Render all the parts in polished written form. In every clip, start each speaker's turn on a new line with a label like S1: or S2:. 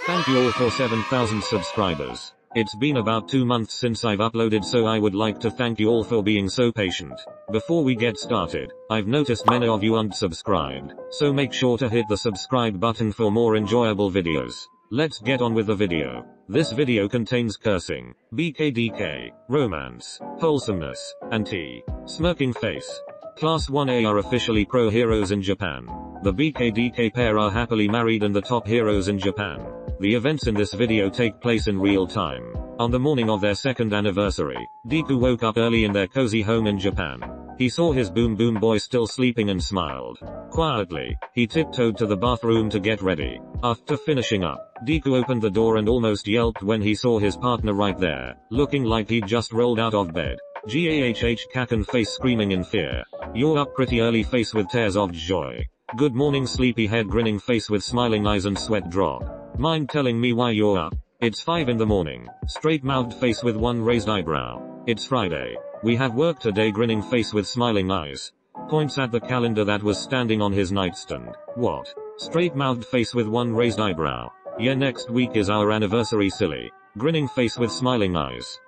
S1: Thank you all for 7,000 subscribers. It's been about 2 months since I've uploaded, so I would like to thank you all for being so patient. Before we get started, I've noticed many of you unsubscribed, so make sure to hit the subscribe button for more enjoyable videos. Let's get on with the video. This video contains cursing, BKDK, romance, wholesomeness, and smirking face. Class 1A are officially pro heroes in Japan. The BKDK pair are happily married and the top heroes in Japan. The events in this video take place in real time. On the morning of their second anniversary, Deku woke up early in their cozy home in Japan. He saw his boom boom boy still sleeping and smiled. Quietly, he tiptoed to the bathroom to get ready. After finishing up, Deku opened the door and almost yelped when he saw his partner right there, looking like he'd just rolled out of bed. Gahh Kaken face screaming in fear. You're up pretty early face with tears of joy. Good morning sleepy head grinning face with smiling eyes and sweat drop. Mind telling me why you're up? It's 5 in the morning. Straight mouthed face with one raised eyebrow. It's Friday. We have work today grinning face with smiling eyes. Points at the calendar that was standing on his nightstand. What? Straight mouthed face with one raised eyebrow. Yeah, next week is our anniversary silly. Grinning face with smiling eyes.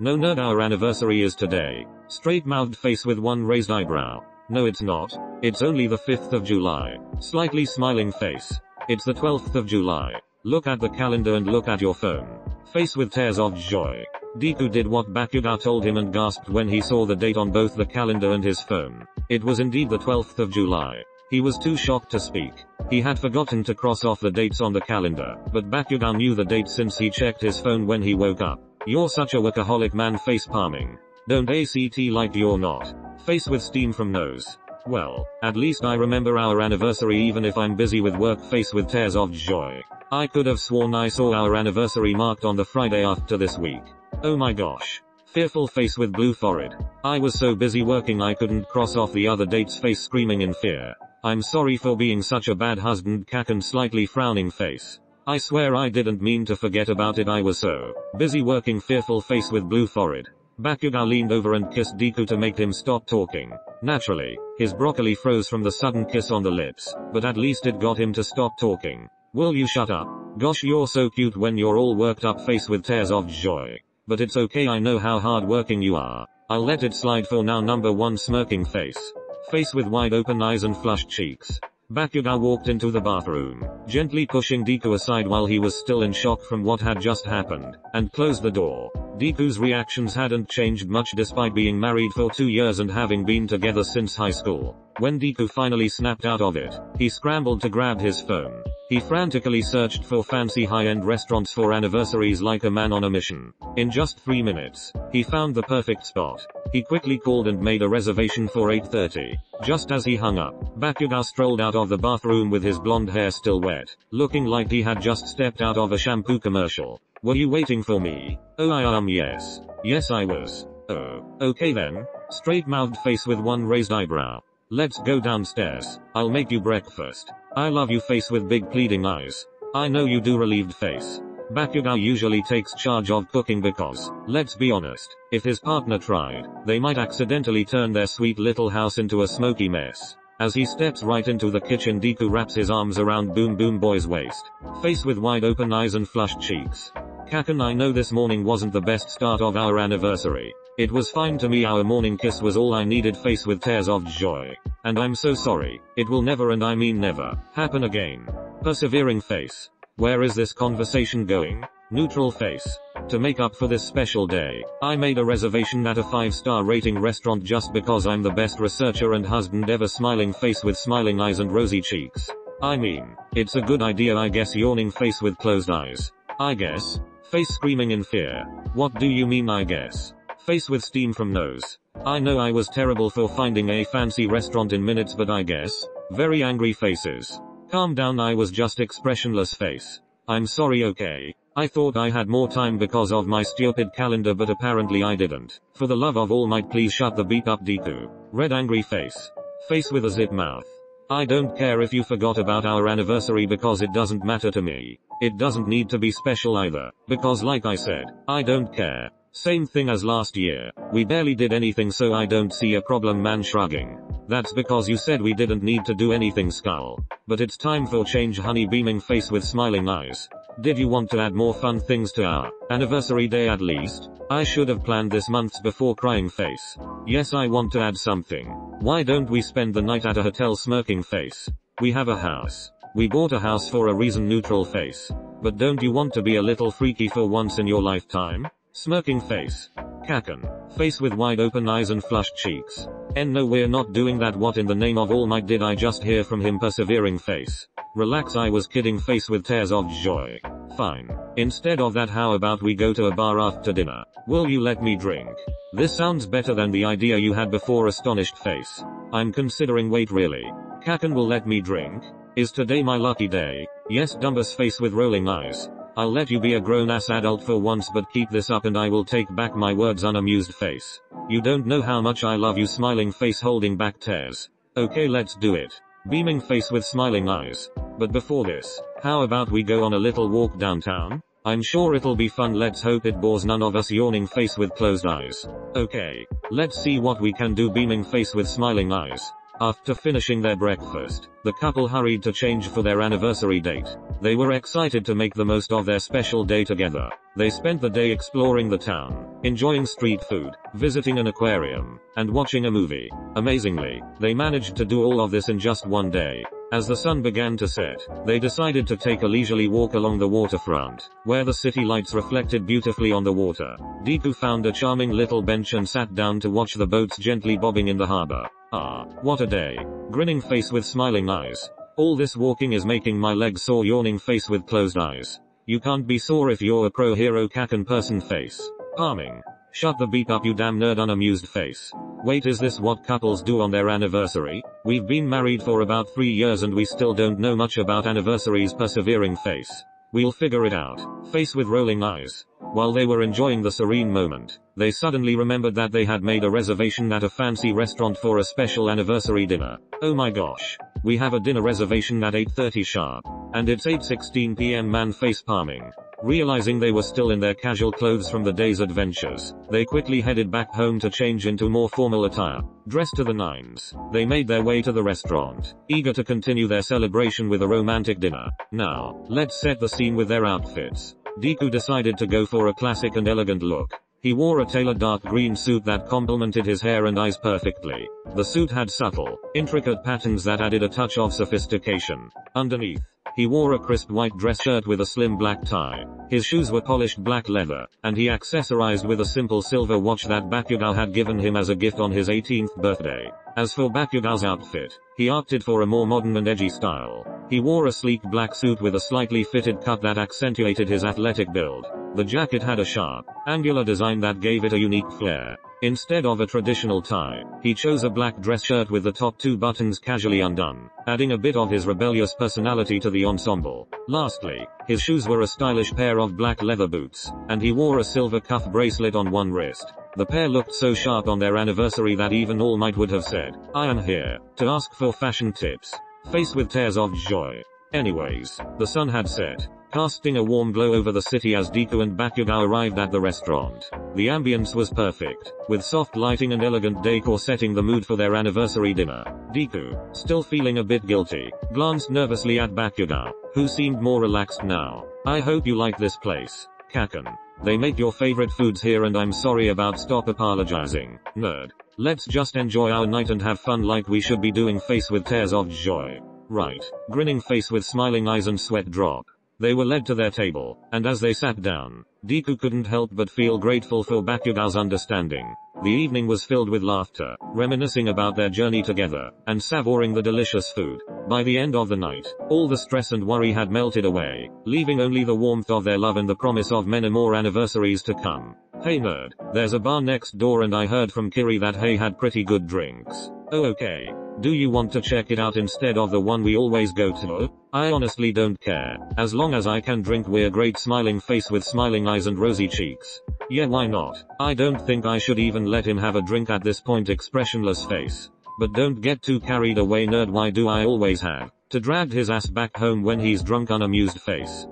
S1: No nerd, our anniversary is today. Straight mouthed face with one raised eyebrow. No it's not. It's only the 5th of July. Slightly smiling face. It's the 12th of July. Look at the calendar and look at your phone. Face with tears of joy. Deku did what Bakugo told him and gasped when he saw the date on both the calendar and his phone. It was indeed the 12th of July. He was too shocked to speak. He had forgotten to cross off the dates on the calendar, but Bakugo knew the date since he checked his phone when he woke up. You're such a workaholic man face palming. Don't act like you're not. Face with steam from nose. Well, at least I remember our anniversary even if I'm busy with work face with tears of joy. I could have sworn I saw our anniversary marked on the Friday after this week. Oh my gosh. Fearful face with blue forehead. I was so busy working I couldn't cross off the other dates face screaming in fear. I'm sorry for being such a bad husband Kaken slightly frowning face. I swear I didn't mean to forget about it, I was so busy working fearful face with blue forehead. Bakugo leaned over and kissed Deku to make him stop talking. Naturally, his broccoli froze from the sudden kiss on the lips, but at least it got him to stop talking. Will you shut up? Gosh, you're so cute when you're all worked up face with tears of joy. But it's okay, I know how hard working you are. I'll let it slide for now. Number 1 smirking face. Face with wide open eyes and flushed cheeks. Bakugo walked into the bathroom, gently pushing Deku aside while he was still in shock from what had just happened, and closed the door. Deku's reactions hadn't changed much despite being married for 2 years and having been together since high school. When Deku finally snapped out of it, he scrambled to grab his phone. He frantically searched for fancy high-end restaurants for anniversaries like a man on a mission. In just 3 minutes, he found the perfect spot. He quickly called and made a reservation for 8:30. Just as he hung up, Bakugo strolled out of the bathroom with his blonde hair still wet, looking like he had just stepped out of a shampoo commercial. Were you waiting for me? Oh yes. Yes I was. Oh, okay then. Straight-mouthed face with one raised eyebrow. Let's go downstairs. I'll make you breakfast. I love you face with big pleading eyes. I know you do relieved face. Bakugo usually takes charge of cooking because, let's be honest, if his partner tried, they might accidentally turn their sweet little house into a smoky mess. As he steps right into the kitchen, Deku wraps his arms around Boom Boom Boy's waist. Face with wide open eyes and flushed cheeks. Kaken, I know this morning wasn't the best start of our anniversary. It was fine to me, our morning kiss was all I needed face with tears of joy. And I'm so sorry. It will never, and I mean never, happen again. Persevering face. Where is this conversation going? Neutral face. To make up for this special day, I made a reservation at a 5-star rating restaurant just because I'm the best researcher and husband ever. Smiling face with smiling eyes and rosy cheeks. I mean, it's a good idea I guess. Yawning face with closed eyes. I guess. Face screaming in fear. What do you mean I guess? Face with steam from nose. I know I was terrible for finding a fancy restaurant in minutes, but I guess. Very angry faces. Calm down, I was just expressionless face. I'm sorry, okay? I thought I had more time because of my stupid calendar, but apparently I didn't. For the love of all might, please shut the beep up Deku. Red angry face. Face with a zip mouth. I don't care if you forgot about our anniversary because it doesn't matter to me. It doesn't need to be special either, because like I said, I don't care. Same thing as last year. We barely did anything, so I don't see a problem. Man shrugging. That's because you said we didn't need to do anything. Skull. But it's time for change. Honey beaming face with smiling eyes. Did you want to add more fun things to our anniversary day at least? I should have planned this months before, crying face. Yes, I want to add something. Why don't we spend the night at a hotel, smirking face? We have a house. We bought a house for a reason, neutral face. But don't you want to be a little freaky for once in your lifetime? Smirking face. Kaken. Face with wide open eyes and flushed cheeks. No, we're not doing that. What in the name of all might did I just hear from him? Persevering face. Relax, I was kidding. Face with tears of joy. Fine. Instead of that, how about we go to a bar after dinner? Will you let me drink? This sounds better than the idea you had before. Astonished face. I'm considering. Wait, really? Kaken will let me drink? Is today my lucky day? Yes. Dumbus face with rolling eyes. I'll let you be a grown-ass adult for once, but keep this up and I will take back my words. Unamused face. You don't know how much I love you. Smiling face holding back tears. Okay, let's do it. Beaming face with smiling eyes. But before this, how about we go on a little walk downtown? I'm sure it'll be fun. Let's hope it bores none of us. Yawning face with closed eyes. Okay, let's see what we can do. Beaming face with smiling eyes. After finishing their breakfast, the couple hurried to change for their anniversary date. They were excited to make the most of their special day together. They spent the day exploring the town, enjoying street food, visiting an aquarium, and watching a movie. Amazingly, they managed to do all of this in just one day. As the sun began to set, they decided to take a leisurely walk along the waterfront, where the city lights reflected beautifully on the water. Deku found a charming little bench and sat down to watch the boats gently bobbing in the harbor. Ah, what a day. Grinning face with smiling eyes. All this walking is making my legs sore. Yawning face with closed eyes. You can't be sore if you're a pro hero. Kaken person face. Palming. Shut the beep up, you damn nerd. Unamused face. Wait, is this what couples do on their anniversary? We've been married for about 3 years and we still don't know much about anniversaries. Persevering face. We'll figure it out. Face with rolling eyes. While they were enjoying the serene moment, they suddenly remembered that they had made a reservation at a fancy restaurant for a special anniversary dinner. Oh my gosh. We have a dinner reservation at 8:30 sharp. And it's 8:16 p.m. Man face palming. Realizing they were still in their casual clothes from the day's adventures, they quickly headed back home to change into more formal attire. Dressed to the nines, they made their way to the restaurant, eager to continue their celebration with a romantic dinner. Now, let's set the scene with their outfits. Deku decided to go for a classic and elegant look. He wore a tailored dark green suit that complemented his hair and eyes perfectly. The suit had subtle, intricate patterns that added a touch of sophistication. Underneath, he wore a crisp white dress shirt with a slim black tie. His shoes were polished black leather, and he accessorized with a simple silver watch that Bakugou had given him as a gift on his 18th birthday. As for Bakugou's outfit, he opted for a more modern and edgy style. He wore a sleek black suit with a slightly fitted cut that accentuated his athletic build. The jacket had a sharp, angular design that gave it a unique flair. Instead of a traditional tie, he chose a black dress shirt with the top 2 buttons casually undone, adding a bit of his rebellious personality to the ensemble. Lastly, his shoes were a stylish pair of black leather boots, and he wore a silver cuff bracelet on one wrist. The pair looked so sharp on their anniversary that even All Might would have said, "I am here to ask for fashion tips." Face with tears of joy. Anyways, the sun had set, casting a warm glow over the city as Deku and Bakugou arrived at the restaurant. The ambience was perfect, with soft lighting and elegant decor setting the mood for their anniversary dinner. Deku, still feeling a bit guilty, glanced nervously at Bakugou, who seemed more relaxed now. "I hope you like this place, Kaken. They make your favorite foods here and I'm sorry about stop apologizing, nerd. Let's just enjoy our night and have fun like we should be doing." Face with tears of joy. Right. Grinning face with smiling eyes and sweat drop. They were led to their table, and as they sat down, Deku couldn't help but feel grateful for Bakugou's understanding. The evening was filled with laughter, reminiscing about their journey together, and savoring the delicious food. By the end of the night, all the stress and worry had melted away, leaving only the warmth of their love and the promise of many more anniversaries to come. "Hey nerd, there's a bar next door and I heard from Kiri that Hey had pretty good drinks." "Oh okay. Do you want to check it out instead of the one we always go to?" "I honestly don't care. As long as I can drink." We're great. Smiling face with smiling eyes and rosy cheeks. "Yeah, why not? I don't think I should even let him have a drink at this point." Expressionless face. "But don't get too carried away nerd. Why do I always have to drag his ass back home when he's drunk?" Unamused face.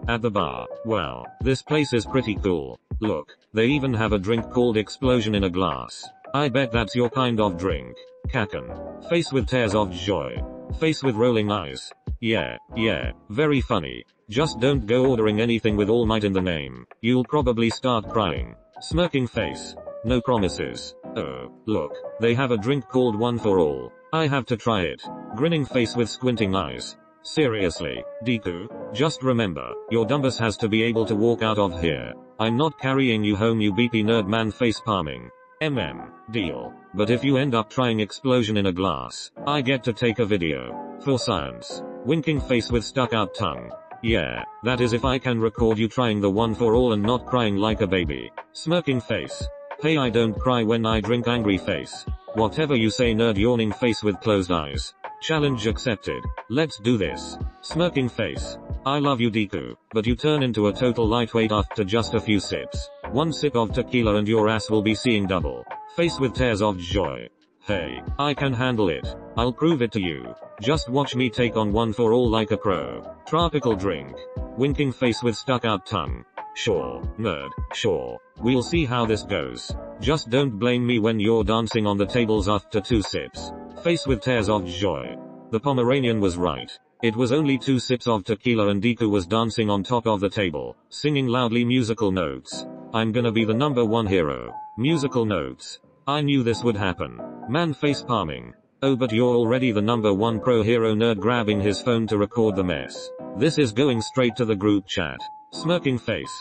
S1: At the bar. "Well, this place is pretty cool. Look, they even have a drink called Explosion in a glass. I bet that's your kind of drink, Kaken." Face with tears of joy. Face with rolling eyes. Yeah, very funny. Just don't go ordering anything with All Might in the name. You'll probably start crying. Smirking face. No promises. Oh, look. They have a drink called One for All. I have to try it. Grinning face with squinting eyes. Seriously, Deku? Just remember, your dumbass has to be able to walk out of here. I'm not carrying you home, you beepy nerd man face palming. Deal. But if you end up trying explosion in a glass, I get to take a video. For science. Winking face with stuck out tongue. Yeah, that is if I can record you trying the One for All and not crying like a baby. Smirking face. Hey, I don't cry when I drink angry face. Whatever you say, nerd yawning face with closed eyes. Challenge accepted. Let's do this. Smirking face. I love you, Deku, but you turn into a total lightweight after just a few sips. One sip of tequila and your ass will be seeing double. Face with tears of joy. Hey, I can handle it. I'll prove it to you. Just watch me take on One for All like a pro. Tropical drink. Winking face with stuck out tongue. Sure, nerd, sure. We'll see how this goes. Just don't blame me when you're dancing on the tables after 2 sips. Face with tears of joy. The Pomeranian was right. It was only 2 sips of tequila and Deku was dancing on top of the table, singing loudly musical notes. I'm gonna be the #1 hero. Musical notes. I knew this would happen. Man face palming. Oh, but you're already the #1 pro hero, nerd grabbing his phone to record the mess. This is going straight to the group chat. Smirking face.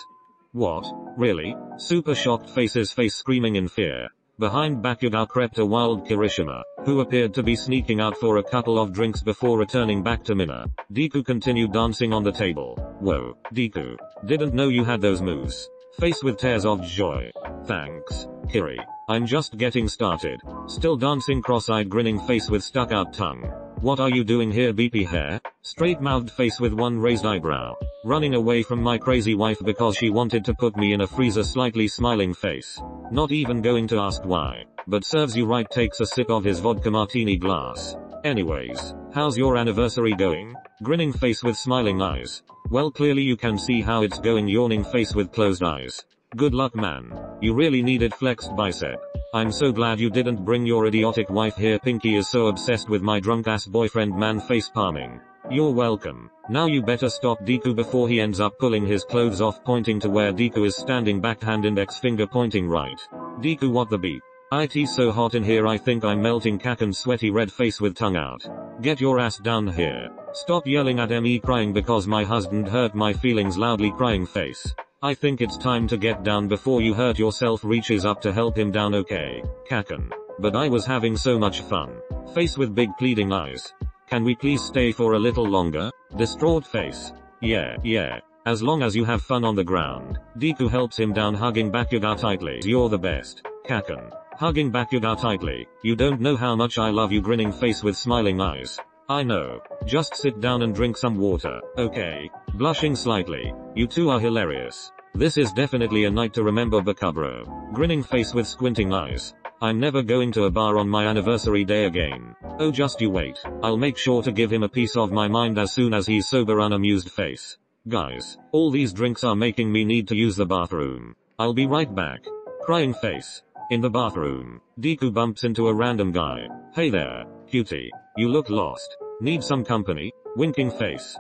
S1: What? Really? Super shocked face's face screaming in fear. Behind Bakugo crept a wild Kirishima, who appeared to be sneaking out for a couple of drinks before returning back to Mina. Deku continued dancing on the table. Whoa, Deku. Didn't know you had those moves. Face with tears of joy. Thanks, Kiri. I'm just getting started. Still dancing cross-eyed grinning face with stuck out tongue. What are you doing here, beepy hair? Straight-mouthed face with one raised eyebrow. Running away from my crazy wife because she wanted to put me in a freezer, slightly smiling face. Not even going to ask why. But serves you right, takes a sip of his vodka martini glass. Anyways, how's your anniversary going? Grinning face with smiling eyes. Well, clearly you can see how it's going, yawning face with closed eyes. Good luck, man. You really needed flexed bicep. I'm so glad you didn't bring your idiotic wife here. Pinky is so obsessed with my drunk ass boyfriend, man face palming. You're welcome. Now you better stop Deku before he ends up pulling his clothes off, pointing to where Deku is standing, backhand index finger pointing right. Deku, what the beep? It's so hot in here, I think I'm melting. Kaken sweaty red face with tongue out. Get your ass down here. Stop yelling at me, crying because my husband hurt my feelings, loudly crying face. I think it's time to get down before you hurt yourself. Reaches up to help him down. Okay, Kaken. But I was having so much fun. Face with big pleading eyes. Can we please stay for a little longer? Distraught face. Yeah. As long as you have fun on the ground. Deku helps him down, hugging Bakugo tightly. You're the best, Kaken. Hugging Bakugo tightly. You don't know how much I love you. Grinning face with smiling eyes. I know. Just sit down and drink some water, okay? Blushing slightly. You two are hilarious. This is definitely a night to remember, Bakubro. Grinning face with squinting eyes. I'm never going to a bar on my anniversary day again. Oh, just you wait. I'll make sure to give him a piece of my mind as soon as he's sober. Unamused face. Guys, all these drinks are making me need to use the bathroom. I'll be right back. Crying face. In the bathroom, Deku bumps into a random guy. Hey there, cutie. You look lost. Need some company? Winking face.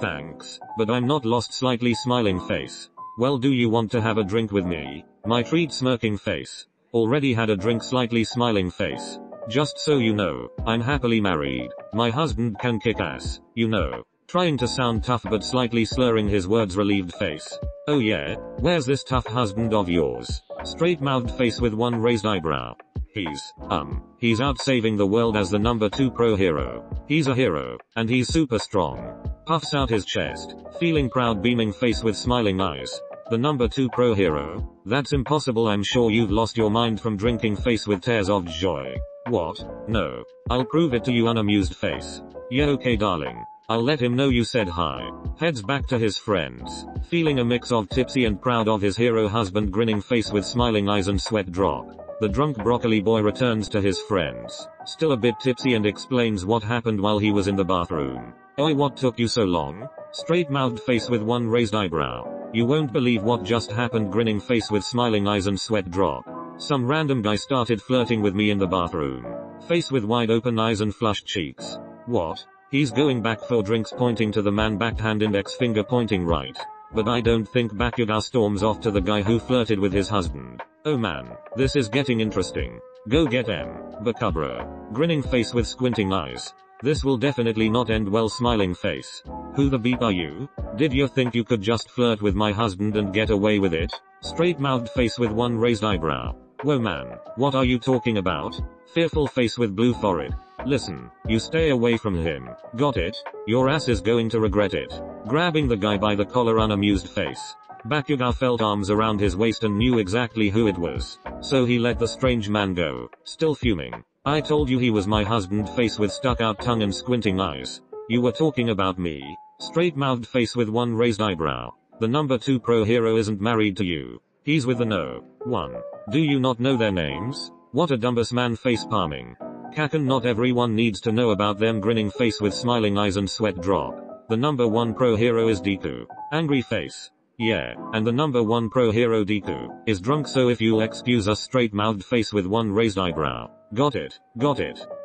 S1: Thanks. But I'm not lost. Slightly smiling face. Well, do you want to have a drink with me? My treat. Smirking face. Already had a drink. Slightly smiling face. Just so you know, I'm happily married. My husband can kick ass, you know. Trying to sound tough but slightly slurring his words. Relieved face. Oh yeah? Where's this tough husband of yours? Straight-mouthed face with one raised eyebrow. He's out saving the world as the #2 pro hero. He's a hero, and he's super strong. Puffs out his chest, feeling proud, beaming face with smiling eyes. The #2 pro hero? That's impossible. I'm sure you've lost your mind from drinking. Face with tears of joy. What? No. I'll prove it to you. Unamused face. Yeah, okay darling. I'll let him know you said hi. Heads back to his friends, feeling a mix of tipsy and proud of his hero husband. Grinning face with smiling eyes and sweat drop. The drunk broccoli boy returns to his friends, still a bit tipsy, and explains what happened while he was in the bathroom. Oi, what took you so long? Straight-mouthed face with one raised eyebrow. You won't believe what just happened. Grinning face with smiling eyes and sweat drop. Some random guy started flirting with me in the bathroom. Face with wide open eyes and flushed cheeks. What? He's going back for drinks pointing to the man backhand index finger pointing right. But I don't think Bakugo storms off to the guy who flirted with his husband. Oh man, this is getting interesting. Go get M. Bakubra. Grinning face with squinting eyes. This will definitely not end well. Smiling face. Who the beep are you? Did you think you could just flirt with my husband and get away with it? Straight-mouthed face with one raised eyebrow. Whoa man, what are you talking about? Fearful face with blue forehead. Listen, you stay away from him. Got it? Your ass is going to regret it. Grabbing the guy by the collar, unamused face. Bakugo felt arms around his waist and knew exactly who it was. So he let the strange man go, still fuming. I told you he was my husband. Face with stuck out tongue and squinting eyes. You were talking about me. Straight-mouthed face with one raised eyebrow. The number 2 pro hero isn't married to you. He's with the no. 1. Do you not know their names? What a dumbus man. Face palming. Kaken, not everyone needs to know about them. Grinning face with smiling eyes and sweat drop. The number 1 pro hero is Deku. Angry face. Yeah, and the number 1 pro hero Deku is drunk, so if you'll excuse us. Straight-mouthed face with one raised eyebrow. Got it,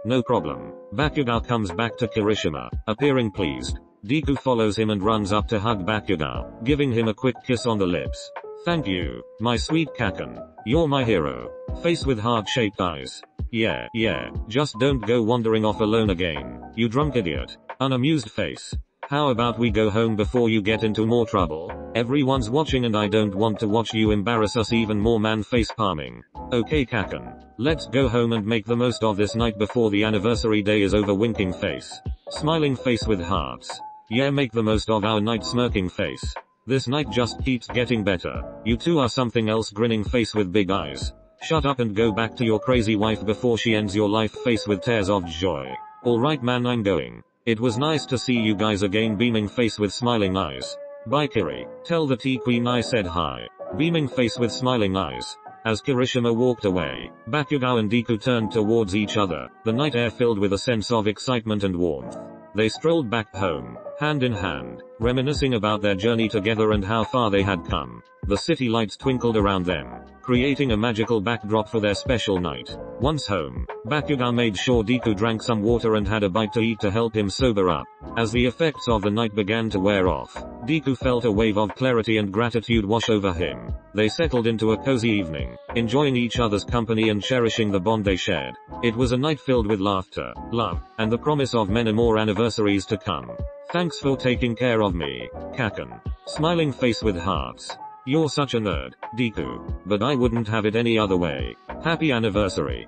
S1: no problem. Bakugo comes back to Kirishima, appearing pleased. Deku follows him and runs up to hug Bakugo, giving him a quick kiss on the lips. Thank you, my sweet Kaken. You're my hero. Face with heart-shaped eyes. Yeah, just don't go wandering off alone again, you drunk idiot. Unamused face. How about we go home before you get into more trouble? Everyone's watching and I don't want to watch you embarrass us even more. Man face palming. Okay Kaken. Let's go home and make the most of this night before the anniversary day is over. Winking face. Smiling face with hearts. Yeah, make the most of our night. Smirking face. This night just keeps getting better. You two are something else. Grinning face with big eyes. Shut up and go back to your crazy wife before she ends your life. Face with tears of joy. Alright man, I'm going. It was nice to see you guys again. Beaming face with smiling eyes. Bye Kiri. Tell the tea queen I said hi. Beaming face with smiling eyes. As Kirishima walked away, Bakugo and Deku turned towards each other, the night air filled with a sense of excitement and warmth. They strolled back home, hand in hand, reminiscing about their journey together and how far they had come. The city lights twinkled around them, creating a magical backdrop for their special night. Once home, Bakugo made sure Deku drank some water and had a bite to eat to help him sober up. As the effects of the night began to wear off, Deku felt a wave of clarity and gratitude wash over him. They settled into a cozy evening, enjoying each other's company and cherishing the bond they shared. It was a night filled with laughter, love, and the promise of many more anniversaries to come. Thanks for taking care of me, Kaken. Smiling face with hearts. You're such a nerd, Deku, but I wouldn't have it any other way. Happy anniversary,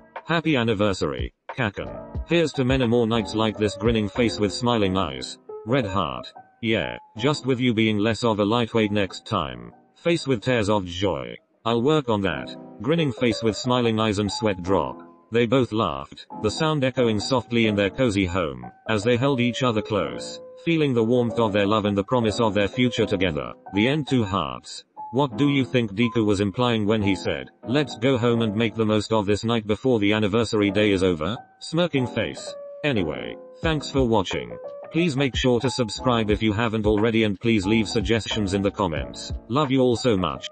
S1: Kaken. Here's to many more nights like this. Grinning face with smiling eyes. Red heart. Yeah, just with you being less of a lightweight next time. Face with tears of joy. I'll work on that. Grinning face with smiling eyes and sweat drop. They both laughed, the sound echoing softly in their cozy home, as they held each other close, feeling the warmth of their love and the promise of their future together. The end. 2 hearts. What do you think Deku was implying when he said, let's go home and make the most of this night before the anniversary day is over? Smirking face. Anyway, thanks for watching. Please make sure to subscribe if you haven't already and please leave suggestions in the comments. Love you all so much.